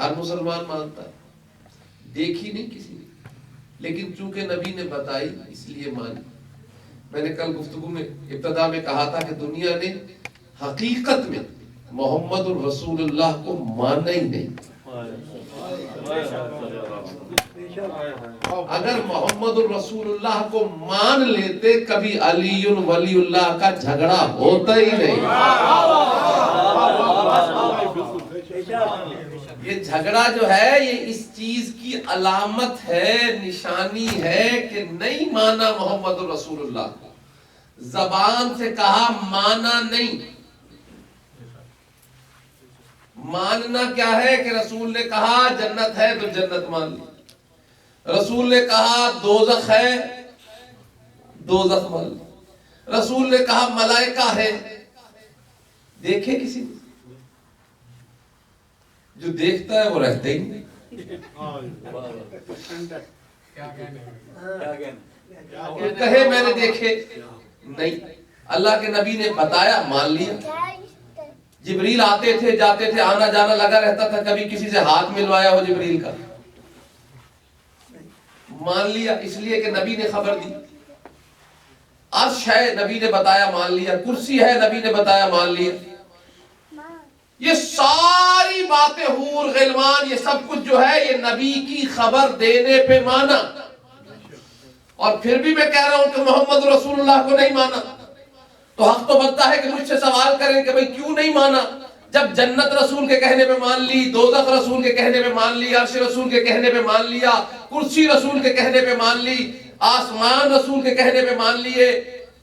ہر مسلمان مانتا ہے، دیکھی نہیں کسی نے، لیکن چونکہ نبی نے بتائی اس لیے مانی۔ میں نے کل گفتگو میں ابتدا میں کہا تھا کہ دنیا نے حقیقت میں محمد الرسول اللہ کو مانا ہی نہیں۔ اگر محمد الرسول اللہ کو مان لیتے کبھی علی ولی اللہ کا جھگڑا ہوتا ہی نہیں۔ یہ جھگڑا جو ہے یہ اس چیز کی علامت ہے، نشانی ہے کہ نہیں مانا محمد الرسول اللہ کو، زبان سے کہا مانا نہیں۔ ماننا کیا ہے کہ رسول نے کہا جنت ہے تو جنت مان لی، رسول نے کہا دوزخ ہے دوزخ مان لی، رسول نے کہا ملائکہ ہے۔ دیکھے کسی نے؟ جو دیکھتا ہے وہ رہتا ہی نہیں۔ کہے میں نے دیکھے نہیں، اللہ کے نبی نے بتایا مان لیا۔ جبریل آتے تھے جاتے تھے، آنا جانا لگا رہتا تھا، کبھی کسی سے ہاتھ ملوایا ہو جبریل کا؟ مان لیا، اس لیے کہ نبی نے خبر دی۔ عرش ہے نبی نے بتایا مان لیا، کرسی ہے نبی نے بتایا مان لیا۔ یہ ساری باتیں حور غلمان یہ سب کچھ جو ہے یہ نبی کی خبر دینے پہ مانا۔ اور پھر بھی میں کہہ رہا ہوں کہ محمد رسول اللہ کو نہیں مانا تو حق تو بنتا ہے کہ مجھ سے سوال کریں کہ بھئی کیوں نہیں مانا؟ جب جنت رسول کے کہنے پہ مان لی، دوزخ رسول کے کہنے پہ مان لی، عرش رسول کے کہنے پہ مان لیا، کرسی رسول کے کہنے پہ مان لی، آسمان رسول کے کہنے پہ مان لیے،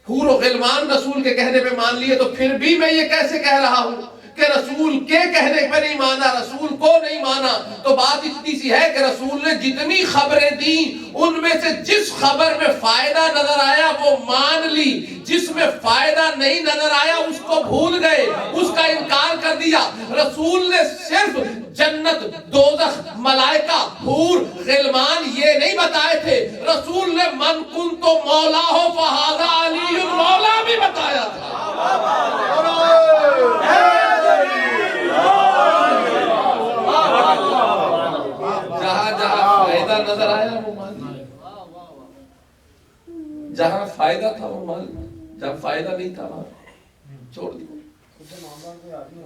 حور و غلمان رسول کے کہنے پہ مان لیے، تو پھر بھی میں یہ کیسے کہہ رہا ہوں کہ رسول کے کہنے پہ نہیں مانا، رسول کو نہیں مانا؟ تو بات اتنی سی ہے کہ رسول نے جتنی خبریں دیں ان میں سے جس خبر میں فائدہ نظر آیا وہ مان لی، جس میں فائدہ نہیں نظر آیا اس کو بھول گئے، اس کا انکار کر دیا۔ رسول نے صرف جنت، دوزخ، ملائکہ، حور، غلمان یہ نہیں بتائے تھے، رسول نے من کنت مولا ہو فہذا علی مولا بھی بتایا تھا۔ جہاں جہاں فائدہ نظر آیا وہ مان لیا، جہاں فائدہ تھا وہ مان لیا، جہاں فائدہ نہیں تھا وہاں چھوڑ دیا۔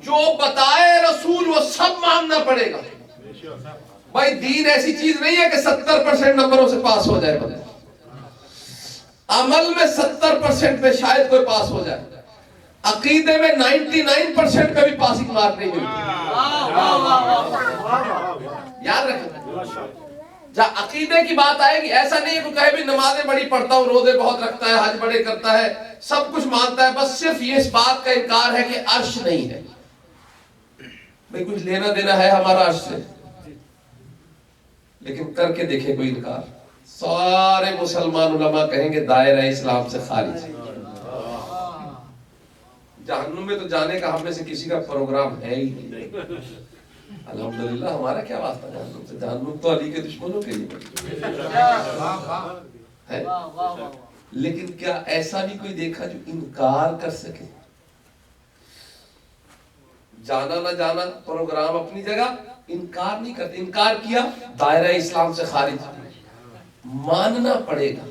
جو بتائے رسول وہ سب ماننا پڑے گا۔ بھائی دین ایسی چیز نہیں ہے کہ 70% نمبروں سے پاس ہو جائے بندہ، عمل میں 70% پہ شاید کوئی پاس ہو جائے، عقیدے میں 99% پہ بھی پاسنگ مارک نہیں ملتی۔ یاد رکھیں جہاں عقیدے کی بات آئے گی ایسا نہیں ہے کہ کہے بھی نمازیں بڑی پڑھتا ہوں، روزے بہت رکھتا ہے، حج بڑے کرتا ہے، سب کچھ مانتا ہے، بس صرف یہ اس بات کا انکار ہے کہ عرش نہیں ہے۔ بھئی کچھ لینا دینا ہے ہمارا عرش سے، لیکن کر کے دیکھے کوئی انکار، سارے مسلمان علماء کہیں گے دائرہ اسلام سے خارج۔ جہنم میں تو جانے کا ہم میں سے کسی کا پروگرام ہے ہی نہیں۔ الحمدللہ ہمارا کیا واسطہ جہنم سے؟ جہنم تو علی کے دشمنوں کے لیے ہے۔ لیکن کیا ایسا بھی کوئی دیکھا جو انکار کر سکے؟ جانا نہ جانا پروگرام اپنی جگہ، انکار نہیں کرتے، انکار کیا دائرہ اسلام سے خارج، ماننا پڑے گا۔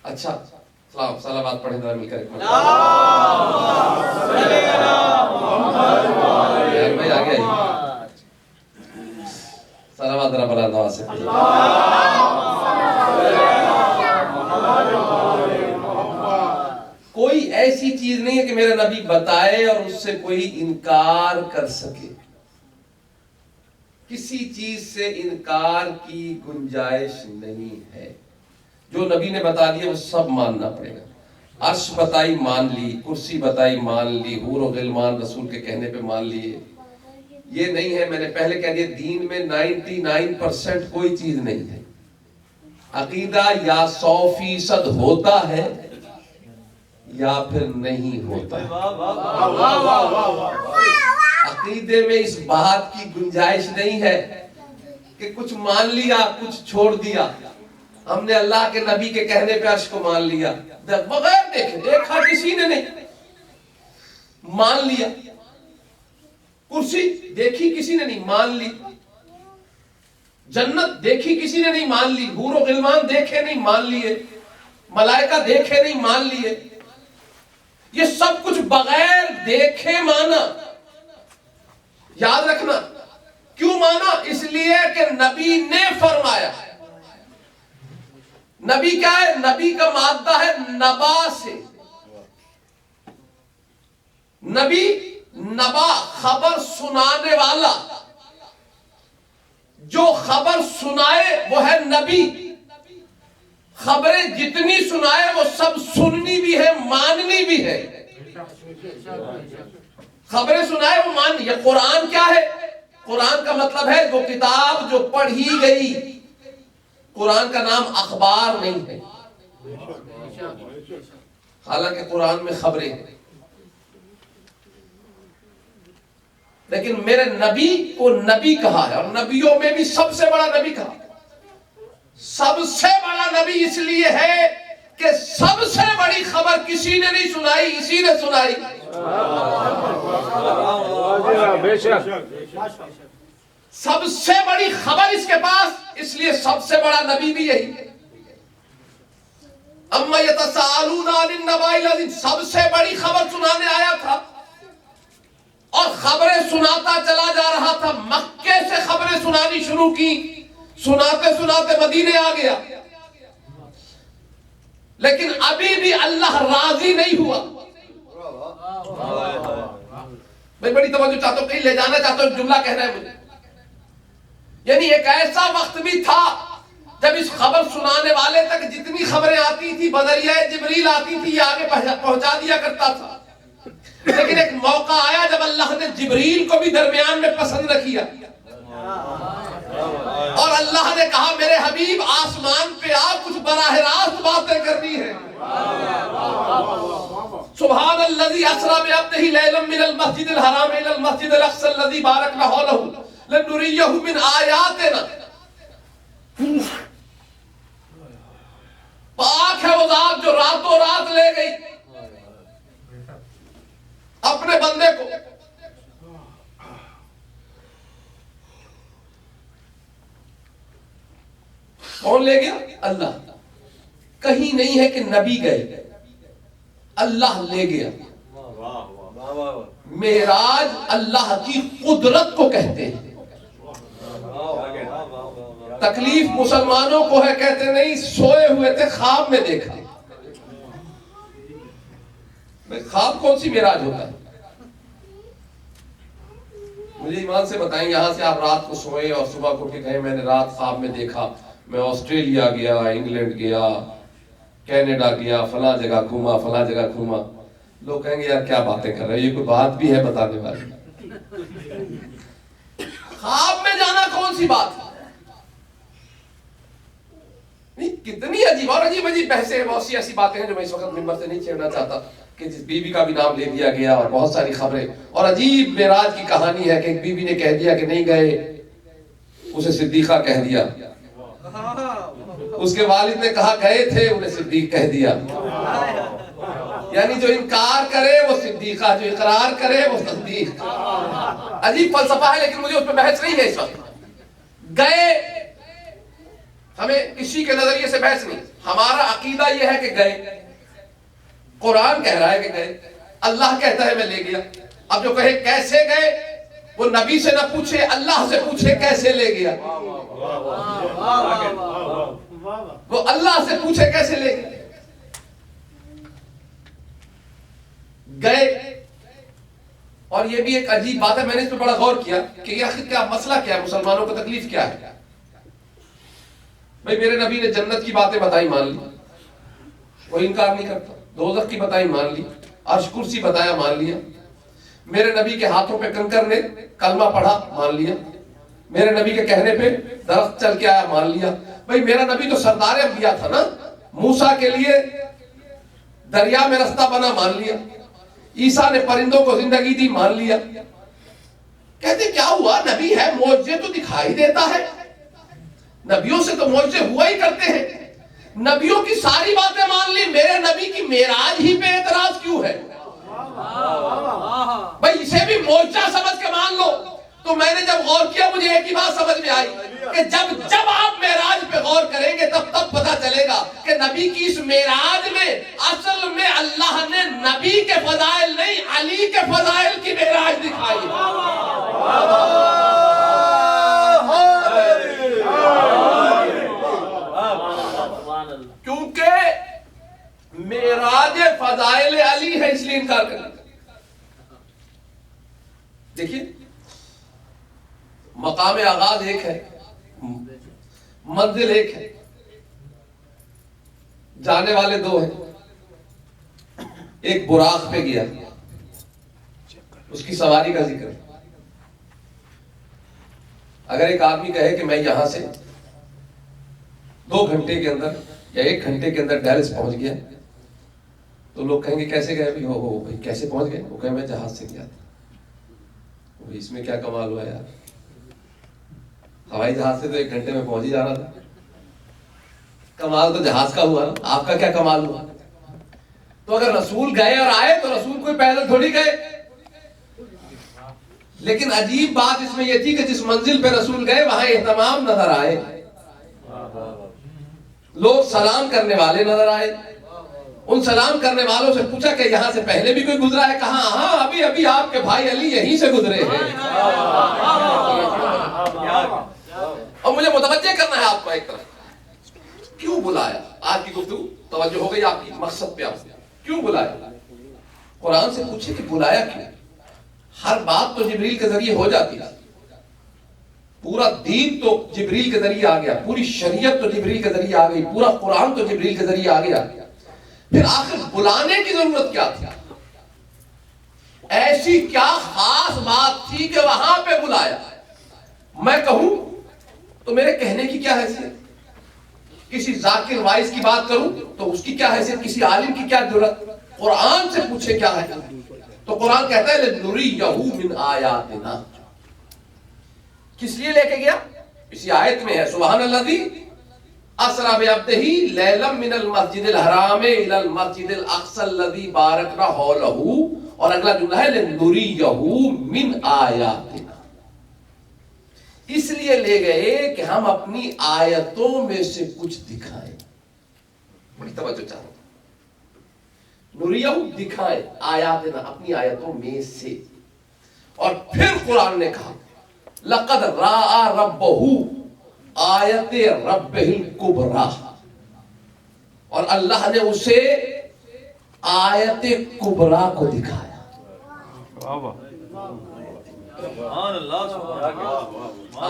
اچھا صلوات پڑھیں ذرا مل کر ایک مرتبہ۔ بھائی آگے آئیے، صلوات ذرا بلند آواز سے پڑھیں۔ کوئی ایسی چیز نہیں ہے کہ میرا نبی بتائے اور اس سے کوئی انکار کر سکے، کسی چیز سے انکار کی گنجائش نہیں ہے۔ جو نبی نے بتا دیا وہ سب ماننا پڑے گا۔ عرش بتائی مان لی، کرسی بتائی مان لی، حور و غلمان رسول کے کہنے پہ مان لیے۔ یہ نہیں ہے، میں نے پہلے کہہ دیا دین میں 99% کوئی چیز نہیں ہے۔ عقیدہ یا 100% ہوتا ہے یا پھر نہیں ہوتا۔ عقیدے میں اس بات کی گنجائش نہیں ہے کہ کچھ مان لیا کچھ چھوڑ دیا۔ ہم نے اللہ کے نبی کے کہنے پہ عرش کو مان لیا بغیر دیکھے، دیکھا کسی نے نہیں، مان لیا. کرسی دیکھی کسی نے نہیں, مان لی. جنت دیکھی کسی نے نہیں, مان لی. حور و غلمان دیکھے نہیں, مان لیے. ملائکہ دیکھے نہیں, مان لیے. یہ سب کچھ بغیر دیکھے مانا. یاد رکھنا کیوں مانا؟ اس لیے کہ نبی نے فرمایا. نبی کیا ہے؟ نبی کا مادہ ہے نبا سے. نبی نبا خبر سنانے والا, جو خبر سنائے وہ ہے نبی. خبریں جتنی سنائے وہ سب سننی بھی ہے, ماننی بھی ہے. خبریں سنائے وہ مان. یہ قرآن کیا ہے؟ قرآن کا مطلب ہے وہ کتاب جو پڑھی گئی. قرآن کا نام اخبار نہیں ہے, حالانکہ قرآن میں خبریں ہیں. لیکن میرے نبی کو نبی کہا ہے, اور نبیوں میں بھی سب سے بڑا نبی کہا. سب سے بڑا نبی اس لیے ہے کہ سب سے بڑی خبر کسی نے نہیں سنائی, اسی نے سنائی. سب سے بڑی خبر اس کے پاس, اس لیے سب سے بڑا نبی بھی یہی. اما یتساءلون عن النبأ العظیم, سب سے بڑی خبر سنانے آیا تھا اور خبریں سناتا چلا جا رہا تھا. مکے سے خبریں سنانی شروع کی, سناتے سناتے مدینے آ گیا. لیکن ابھی بھی اللہ راضی نہیں ہوا. میں بڑی توجہ چاہتا ہوں, کہیں لے جانا چاہتا ہوں, جملہ کہنا ہے مجھے. یعنی ایک ایسا وقت بھی تھا جب اس خبر سنانے والے تک جتنی خبریں آتی تھی بذریعہ جبریل آتی تھی, یہ آگے پہنچا دیا کرتا تھا. لیکن ایک موقع آیا جب اللہ نے جبریل کو بھی درمیان میں پسند نہ کیا, اور اللہ نے کہا میرے حبیب آسمان پہ آ, کچھ براہ راست باتیں کرنی ہے. سبحان الذی اسری بعبدہ لیلا من المسجد الحرام الی المسجد الاقصی الذی بارکنا حولہ لنریہ من آیاتنا. پاک ہے وہ ذات جو راتوں رات لے گئی اپنے بندے کو. کون لے گیا؟ اللہ. کہیں نہیں ہے کہ نبی گئے, اللہ لے گیا. معراج اللہ کی قدرت کو کہتے ہیں. تکلیف مسلمانوں کو ہے, کہتے نہیں سوئے ہوئے تھے خواب میں دیکھا. خواب کون سی معراج ہوتا ہے؟ مجھے ایمان سے بتائیں, یہاں سے آپ رات کو سوئے اور صبح کو کہ کہیں میں نے رات خواب میں دیکھا میں آسٹریلیا گیا, انگلینڈ گیا, کینیڈا گیا, فلاں جگہ گھوما, فلاں جگہ گھوما. لوگ کہیں گے یار کیا باتیں کر رہے ہیں, یہ کوئی بات بھی ہے بتانے والی؟ خواب میں جانا کون سی بات ہے؟ کتنی عجیب اور عجیب عجیب بحثیں ہیں, بہت سی ایسی باتیں ہیں جو میں اس وقت ممبر سے نہیں چھیڑنا چاہتا, کہ جس بی بی کا بھی نام لے دیا گیا اور بہت ساری خبریں. اور عجیب معراج کی کہانی ہے کہ ایک بی بی نے کہہ دیا کہ نہیں گئے, اسے صدیقہ کہہ دیا. اس کے والد نے کہا گئے تھے, انہیں صدیق کہہ دیا. یعنی جو انکار کرے وہ صدیقہ, جو اقرار کرے وہ صدیق. عجیب فلسفہ ہے, لیکن مجھے اس پہ بحث نہیں ہے اس وقت. گئے, ہمیں کسی کے نظریے سے بحث نہیں. ہمارا عقیدہ یہ ہے کہ گئے. قرآن کہہ رہا ہے کہ گئے, اللہ کہتا ہے میں لے گیا. اب جو کہے کیسے گئے, وہ نبی سے نہ پوچھے, اللہ سے پوچھے کیسے لے گیا. وہ اللہ سے پوچھے کیسے لے گیا. گئے. اور یہ بھی ایک عجیب بات ہے, میں نے اس پہ بڑا غور کیا کہ یہ آخر کیا مسئلہ کیا ہے, مسلمانوں کو تکلیف کیا ہے. بھئی میرے نبی نے جنت کی باتیں بتائی, مان لی, وہ انکار نہیں کرتا. دوزخ کی بتائی, مان لی. عرش کرسی بتایا, مان لیا. میرے نبی کے ہاتھوں پہ کنکر نے کلمہ پڑھا, مان لیا. میرے نبی کے کہنے پہ درخت چل کے آیا, مان لیا. بھئی میرا نبی تو سردار انبیاء تھا نا, موسیٰ کے لیے دریا میں رستہ بنا, مان لیا. عیسیٰ نے پرندوں کو زندگی دی, مان لیا. کہتے کیا ہوا, نبی ہے, معجزے تو دکھائی دیتا ہے. نبیوں سے تو معجزے ہوا ہی کرتے ہیں. نبیوں کی ساری باتیں مان لی, میرے نبی کی معراج ہی پہ اعتراض کیوں ہے؟ تو میں نے جب غور کیا مجھے ایک ہی بات سمجھ میں آئی کہ جب آپ معراج پہ غور کریں گے تب پتہ چلے گا کہ نبی کی اس معراج میں اصل میں اللہ نے نبی کے فضائل نہیں علی کے فضائل کی معراج دکھائی کیونکہ معراج فضائل علی ہے اس لیے انکار کرنا. دیکھیے مقام آغاز ایک ہے, منزل ایک ہے, جانے والے دو ہیں. ایک براق پہ گیا, اس کی سواری کا ذکر ہے. اگر ایک آدمی کہے کہ میں یہاں سے 2 گھنٹے کے اندر یا 1 گھنٹے کے اندر ڈیلس پہنچ گیا تو لوگ کہیں گے کیسے گئے بھائی؟ ہو بھائی کیسے پہنچ گئے؟ وہ کہے میں جہاز سے گیا تھا. اس میں کیا کمال ہوا یار, ہوائی جہاز سے تو 1 گھنٹے میں پہنچ ہی جا رہا تھا. کمال تو جہاز کا ہوا نا, آپ کا کیا کمال ہوا؟ تو اگر رسول گئے اور آئے تو رسول کوئی پیدل تھوڑی گئے. لیکن عجیب بات اس میں یہ تھی کہ جس منزل پہ رسول گئے وہاں اہتمام نظر آئے, لوگ سلام کرنے والے نظر آئے. ان سلام کرنے والوں سے پوچھا کہ یہاں سے پہلے بھی کوئی گزرا ہے؟ کہاں ہاں ابھی آپ کے بھائی علی یہیں سے گزرے ہیں. اور مجھے متوجہ کرنا ہے آپ کو ایک طرف, کیوں بلایا؟ آج کی گفتگو توجہ ہو گئی آپ کی مقصد پہ. آپ کیوں بلایا؟ قرآن سے پوچھے کہ بلایا کیوں. ہر بات تو جبریل کے ذریعے ہو جاتی ہے, پورا دین تو جبریل کے ذریعے آ گیا, پوری شریعت تو جبریل کے ذریعے آ گئی, پورا قرآن تو جبریل کے ذریعے آ گیا. پھر آخر بلانے کی ضرورت کیا تھی؟ ایسی کیا خاص بات تھی کہ وہاں پہ بلایا؟ میں کہوں تو میرے کہنے کی کیا حیثیت؟ کسی ذاکر وائس کی بات کروں تو اس کی کیا حیثیت؟ کسی عالم کی کیا ضرورت؟ قرآن سے پوچھے کیا ہے تو قرآن کہتا ہے لِنُرِيَّهُ مِنْ آیَاتِنَا. کس لیے لے کے گیا؟ اسی آیت میں ہے سبحان الذی اسری بعبدہ لیلا من المسجد الحرام الی المسجد الاقصی الذی بارکنا حولہ, اور اگلا جملہ ہے لِنُرِيَّهُ مِنْ آیَاتِنَا. اس لیے لے گئے کہ ہم اپنی آیتوں میں سے کچھ دکھائیں. بڑی توجہ چاہتا ہوں, نُرِيَّهُ دکھائیں, آیاتنا اپنی آیتوں میں سے. اور پھر قرآن نے کہا لقد رأى ربه آیت ربہ الکبریٰ, اور اللہ نے اسے آیت کبریٰ کو دکھایا.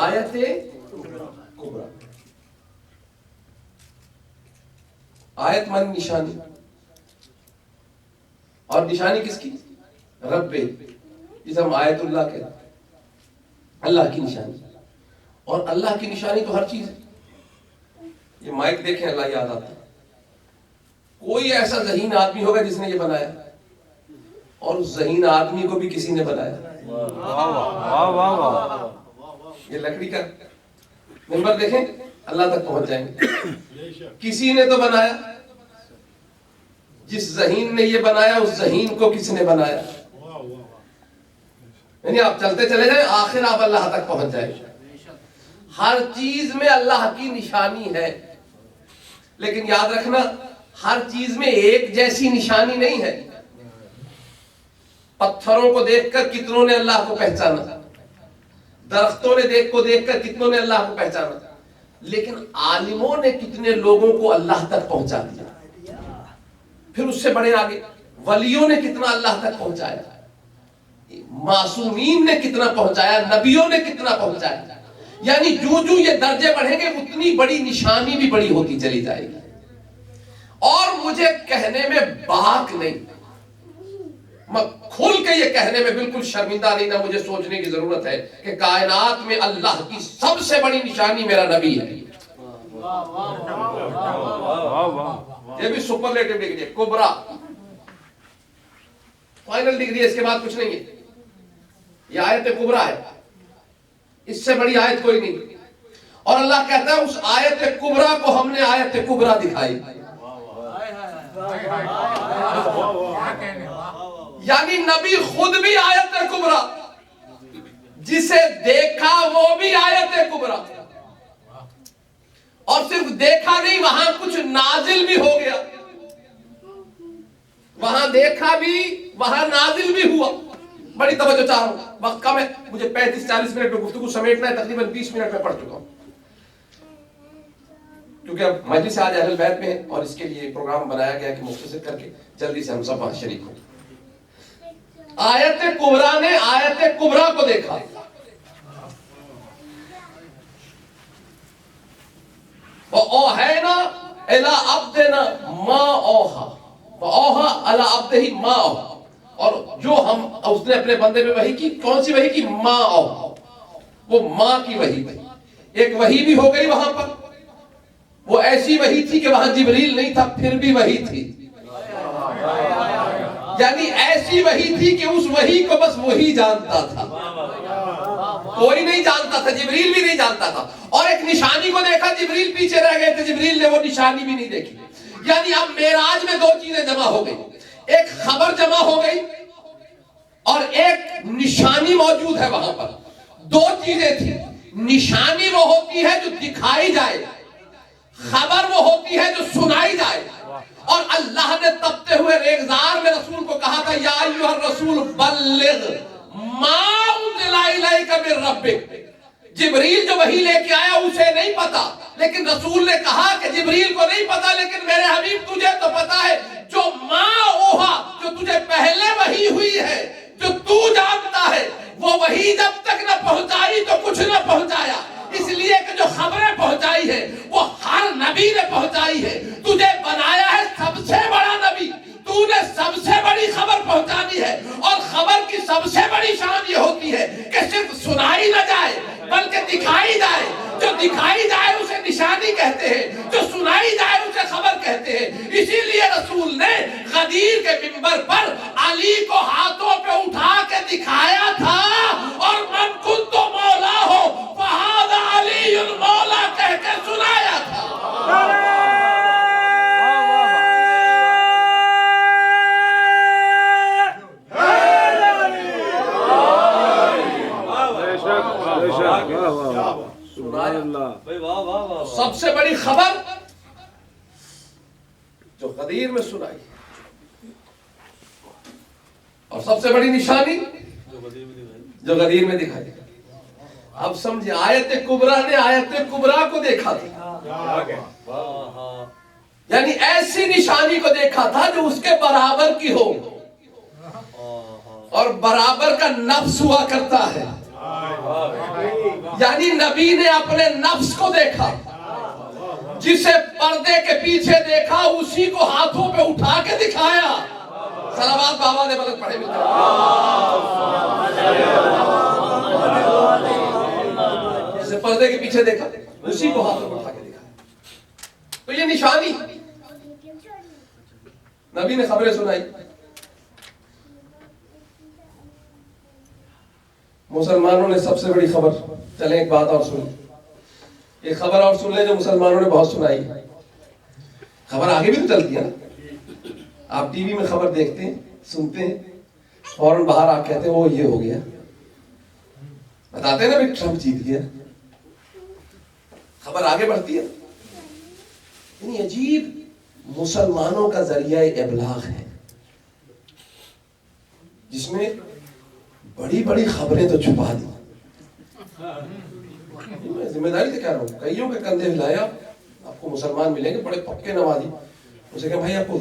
آیت کبریٰ, آیت من نشانی, اور نشانی کس کی؟ رب, جسے ہم آیت اللہ کہتے ہیں, اللہ کی نشانی. اور اللہ کی نشانی تو ہر چیز ہے. یہ مائک دیکھیں اللہ یاد آتا ہے. کوئی ایسا ذہین آدمی ہوگا جس نے یہ بنایا, اور اس ذہین آدمی کو بھی کسی نے بنایا. یہ لکڑی کا منبر دیکھیں اللہ تک پہنچ جائیں گے. کسی نے تو بنایا. جس ذہین نے یہ بنایا اس ذہین کو کس نے بنایا؟ یعنی آپ چلتے چلے جائیں آخر آپ اللہ تک پہنچ جائیں. ہر چیز میں اللہ کی نشانی ہے, لیکن یاد رکھنا ہر چیز میں ایک جیسی نشانی نہیں ہے. پتھروں کو دیکھ کر کتنوں نے اللہ کو پہچانا, درختوں نے دیکھ کر کتنوں نے اللہ کو پہچانا, لیکن عالموں نے کتنے لوگوں کو اللہ تک پہنچا دیا. پھر اس سے بڑے آگے ولیوں نے کتنا اللہ تک پہنچایا, معصومین نے کتنا پہنچایا, نبیوں نے کتنا پہنچایا. یعنی جو یہ درجے بڑھیں گے اتنی بڑی نشانی بھی بڑی ہوتی چلی جائے گی. اور مجھے کہنے میں باک نہیں, میں کھل کے یہ کہنے میں بالکل شرمندہ نہیں, نہ مجھے سوچنے کی ضرورت ہے کہ کائنات میں اللہ کی سب سے بڑی نشانی میرا نبی ہے. یہ بھی سپرلیٹو ڈگری ہے, کبرا فائنل ڈگری ہے, اس کے بعد کچھ نہیں ہے. یہ آیت کبرا ہے, اس سے بڑی آیت کوئی نہیں. اور اللہ کہتا ہے اس آیت کبرا کو ہم نے آیت کبرا دکھائی. یعنی نبی خود بھی آیت کبرا, جسے دیکھا وہ بھی آیت کبریٰ، اور صرف دیکھا نہیں، وہاں کچھ نازل بھی ہو گیا، وہاں دیکھا بھی، وہاں نازل بھی ہوا۔ بڑی توجہ چاہ رہا ہوں، وقت کم ہے، مجھے 35-40 منٹ میں گفتگو سمیٹنا ہے، تقریباً 20 منٹ میں پڑھ چکا ہوں، کیونکہ اب مجلس آج اہل بیت میں، اور اس کے لیے پروگرام بنایا گیا کہ مختصر کر کے جلدی سے ہم سب وہاں شریک ہوں۔ آیت کبریٰ نے آیت کبریٰ کو دیکھا، وَأَوْحَيْنَا إِلَىٰ عَبْدِنَا مَا أَوْحَىٰ وَأَوْحَىٰ إِلَىٰ عَبْدِهِ مَا أَوْحَىٰ، اور جو ہم اس نے اپنے بندے میں وحی کی، کون سی وحی کی؟ ما اوحا، وہ ماں کی وحی تھی۔ ایک وحی بھی ہو گئی وہاں پر، وہ ایسی وحی تھی کہ وہاں جبریل نہیں تھا، پھر بھی وحی تھی، یعنی ایسی وحی تھی کہ اس وحی کو بس وہی جانتا تھا، کوئی نہیں جانتا تھا، جبریل بھی نہیں جانتا تھا۔ اور ایک نشانی کو دیکھا، جبریل پیچھے رہ گئے تھے، جبریل نے وہ نشانی بھی نہیں دیکھی۔ یعنی اب معراج میں دو چیزیں جمع ہو گئی، ایک خبر جمع ہو گئی اور ایک نشانی موجود ہے وہاں پر۔ دو چیزیں تھی، نشانی وہ ہوتی ہے جو دکھائی جائے، خبر وہ ہوتی ہے جو سنائی جائے۔ اور اللہ نے تپتے ہوئے ریگزار میں رسول کو کہا تھا، یا ایھا الرسول بلغ ما انزل الیک من ربک۔ جبریل جو وحی لے کے آیا اسے نہیں پتا، لیکن رسول نے کہا کہ جبریل کو نہیں پتا، لیکن میرے حبیب تجھے تو پتا ہے، جو ما اوحا، جو تجھے پہلے وحی ہوئی ہے، جو تو جانتا ہے، وہ وحی جب تک نہ پہنچائی تو کچھ نہ پہنچایا۔ اس لیے کہ جو خبریں پہنچائی ہے وہ ہر نبی نے پہنچائی ہے، تجھے بنایا ہے سب سے بڑا نبی، تو نے سب سے بڑی خبر پہنچانی ہے۔ اور خبر کی سب سے بڑی شان یہ ہوتی ہے کہ صرف سنائی نہ جائے بلکہ دکھائی جائے۔ جو دکھائی جائے اسے نشانی کہتے ہیں، جو سنائی جائے اسے خبر کہتے ہیں۔ اسی لیے رسول نے غدیر کے منبر پر علی کو ہاتھوں پہ اٹھا کے دکھایا تھا، اور من کنت مولا ہو فہذا علی المولا کہہ کے سنایا تھا۔ سب سے بڑی خبر جو غدیر میں سنائی، اور سب سے بڑی نشانی جو غدیر میں دکھائی۔ اب سمجھے، آیت کبریٰ نے آیت کبریٰ کو دیکھا تھا، یعنی ایسی نشانی کو دیکھا تھا جو اس کے برابر کی ہو، اور برابر کا نفس ہوا کرتا ہے۔ یعنی نبی نے اپنے نفس کو دیکھا، جسے پردے کے پیچھے دیکھا اسی کو ہاتھوں پہ اٹھا کے دکھایا۔ صلوات بابا نے بلند پڑھے ملتے ہیں، جسے پردے کے پیچھے دیکھا اسی کو ہاتھوں پہ اٹھا کے دکھایا۔ تو یہ نشانی، نبی نے خبریں سنائی۔ مسلمانوں نے سب سے بڑی خبر، چلیں ایک بات اور سن، ایک خبر اور سن لیں جو مسلمانوں نے بہت سنائی۔ خبر آگے بھی تو چلتی ہے نا، آپ ٹی وی میں خبر دیکھتے ہیں، سنتے ہیں، فوراً باہر آپ کہتے ہیں وہ یہ ہو گیا، بتاتے ہیں نا بھی ٹرمپ جیت گیا، خبر آگے بڑھتی ہے۔ یعنی عجیب مسلمانوں کا ذریعہ ابلاغ ہے، جس میں بڑی بڑی خبریں تو چھپا دی۔ میں ذمہ داری سے کہہ رہا ہوں، کئیوں کے کندھے ہلایا، آپ کو مسلمان ملیں گے بڑے پکے نمازی، اسے کہ بھائی آپ کو